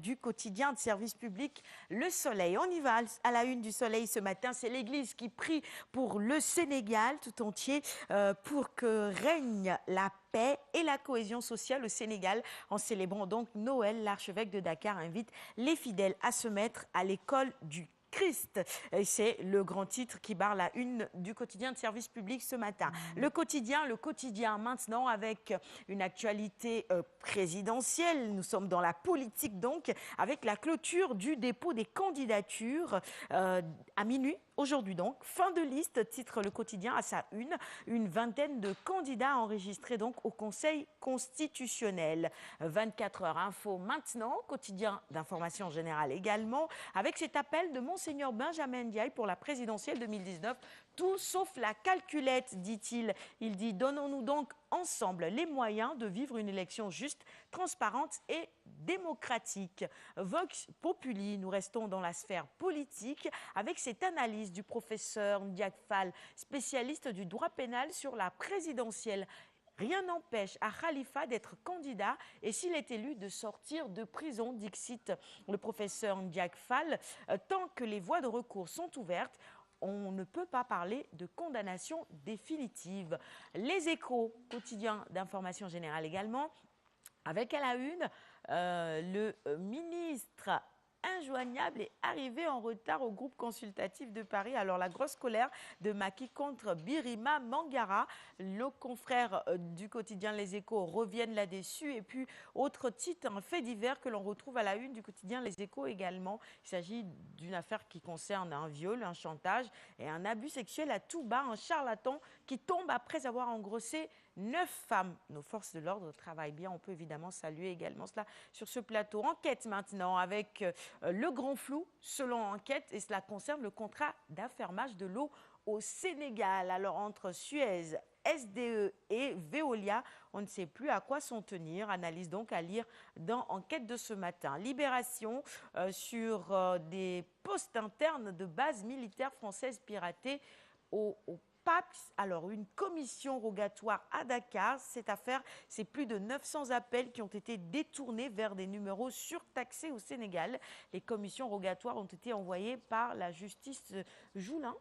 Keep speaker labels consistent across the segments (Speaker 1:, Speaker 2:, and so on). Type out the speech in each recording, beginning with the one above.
Speaker 1: Du quotidien de service public Le Soleil. On y va à la une du Soleil ce matin. C'est l'Église qui prie pour le Sénégal tout entier pour que règne la paix et la cohésion sociale au Sénégal. En célébrant donc Noël, l'archevêque de Dakar invite les fidèles à se mettre à l'école du Christ. C'est le grand titre qui barre la une du quotidien de service public ce matin. Le quotidien maintenant avec une actualité présidentielle. Nous sommes dans la politique donc, avec la clôture du dépôt des candidatures à minuit. Aujourd'hui donc, fin de liste, titre le quotidien à sa une vingtaine de candidats enregistrés donc au Conseil constitutionnel. 24 heures info maintenant, quotidien d'information générale également, avec cet appel de Monseigneur Benjamin Ndiaye pour la présidentielle 2019. Tout sauf la calculette, dit-il. Il dit, donnons-nous donc ensemble les moyens de vivre une élection juste, transparente et démocratique. Vox Populi, nous restons dans la sphère politique avec cette analyse du professeur Ndiak Fall, spécialiste du droit pénal sur la présidentielle. Rien n'empêche à Khalifa d'être candidat et s'il est élu de sortir de prison, dixit le professeur Ndiak Fall. Tant que les voies de recours sont ouvertes, on ne peut pas parler de condamnation définitive. Les Échos, quotidien d'information générale également, avec à la une le ministre injoignable est arrivé en retard au groupe consultatif de Paris. Alors la grosse colère de Macky contre Birima Mangara. Le confrère du quotidien Les Échos reviennent là-dessus. Et puis autre titre, un fait divers que l'on retrouve à la une du quotidien Les Échos également. Il s'agit d'une affaire qui concerne un viol, un chantage et un abus sexuel à tout bas. Un charlatan qui tombe après avoir engrossé 9 femmes. Nos forces de l'ordre travaillent bien. On peut évidemment saluer également cela sur ce plateau. Enquête maintenant avec le grand flou selon enquête et cela concerne le contrat d'affermage de l'eau au Sénégal. Alors entre Suez, SDE et Veolia, on ne sait plus à quoi s'en tenir. Analyse donc à lire dans Enquête de ce matin. Libération sur des postes internes de bases militaires françaises piratées au PAPS. Alors, une commission rogatoire à Dakar. Cette affaire, c'est plus de 900 appels qui ont été détournés vers des numéros surtaxés au Sénégal. Les commissions rogatoires ont été envoyées par la justice Joulin,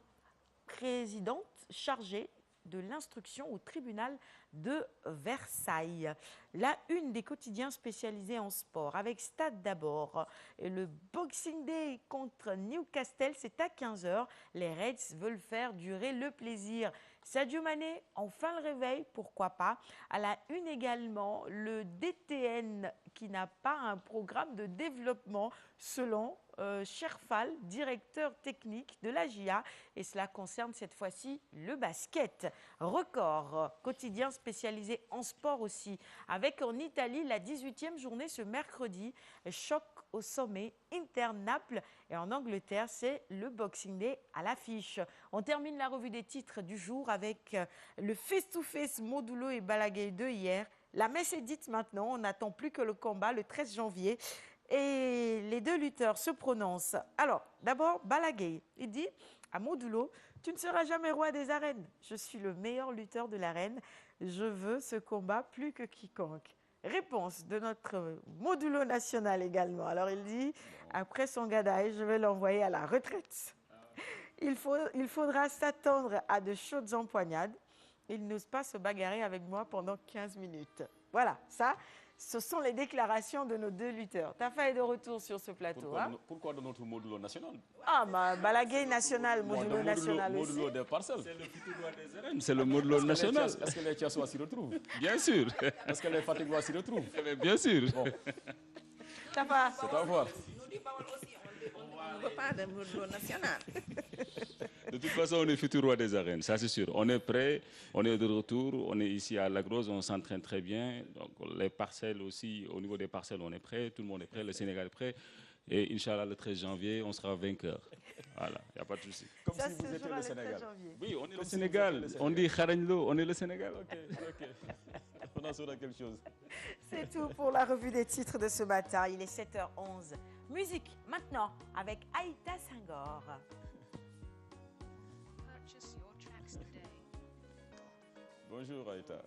Speaker 1: présidente chargée de l'instruction au tribunal de Versailles. La une des quotidiens spécialisés en sport avec Stade d'abord. Et le Boxing Day contre Newcastle, c'est à 15 h. Les Reds veulent faire durer le plaisir. Sadio Mané, enfin le réveil, pourquoi pas. À la une également, le DTN qui n'a pas un programme de développement selon Cherfal, directeur technique de la GIA, et cela concerne cette fois-ci le basket. Record, quotidien spécialisé en sport aussi, avec en Italie la 18e journée ce mercredi, choc au sommet, Inter-Naples, et en Angleterre c'est le Boxing Day à l'affiche. On termine la revue des titres du jour avec le face-to-face Modulo et Balaguer 2 hier. La messe est dite maintenant, on n'attend plus que le combat le 13 janvier. Et les deux lutteurs se prononcent. Alors, d'abord, Balaguer, il dit à Modulo, tu ne seras jamais roi des arènes. Je suis le meilleur lutteur de l'arène. Je veux ce combat plus que quiconque. Réponse de notre Modulo national également. Alors, il dit, après son gadaï, je vais l'envoyer à la retraite. Il faudra s'attendre à de chaudes empoignades. Il n'ose pas se bagarrer avec moi pendant 15 minutes. Voilà, ça, ce sont les déclarations de nos deux lutteurs. Tafa est de retour sur ce plateau.
Speaker 2: Pourquoi de notre modulo national?
Speaker 1: Ah, Balaguer national, modulo national aussi.
Speaker 2: Modulo des parcelles.
Speaker 3: C'est le futur roi des arènes.
Speaker 2: C'est le modulo national.
Speaker 3: Est-ce que les Thiassois s'y retrouvent?
Speaker 2: Bien sûr.
Speaker 3: Est-ce que les Fatigois s'y retrouvent?
Speaker 2: Bien sûr. Bon.
Speaker 1: Tafa.
Speaker 3: C'est à voir.
Speaker 4: On ne veut pas de modulo national.
Speaker 2: De toute façon, on est futur roi des arènes, ça c'est sûr. On est prêt, on est de retour, on est ici à Lagos, on s'entraîne très bien. Donc les parcelles aussi, au niveau des parcelles, on est prêt, tout le monde est prêt, le Sénégal est prêt. Et Inch'Allah, le 13 janvier, on sera vainqueur. Voilà, il n'y a pas de souci.
Speaker 3: Comme
Speaker 1: Ça,
Speaker 3: si vous
Speaker 1: ce
Speaker 3: étiez
Speaker 1: sera
Speaker 3: le
Speaker 1: le 13
Speaker 3: Sénégal.
Speaker 1: janvier.
Speaker 2: Oui, on est le
Speaker 3: Comme si
Speaker 2: Sénégal.
Speaker 3: vous étiez le
Speaker 2: On dit Kharagno, on est le Sénégal.
Speaker 3: Ok. On en saura quelque chose.
Speaker 1: C'est tout pour la revue des titres de ce matin. Il est 7h11. Musique maintenant avec Aïta Senghor.
Speaker 5: Purchase your tracks today.
Speaker 3: Bonjour Aïta.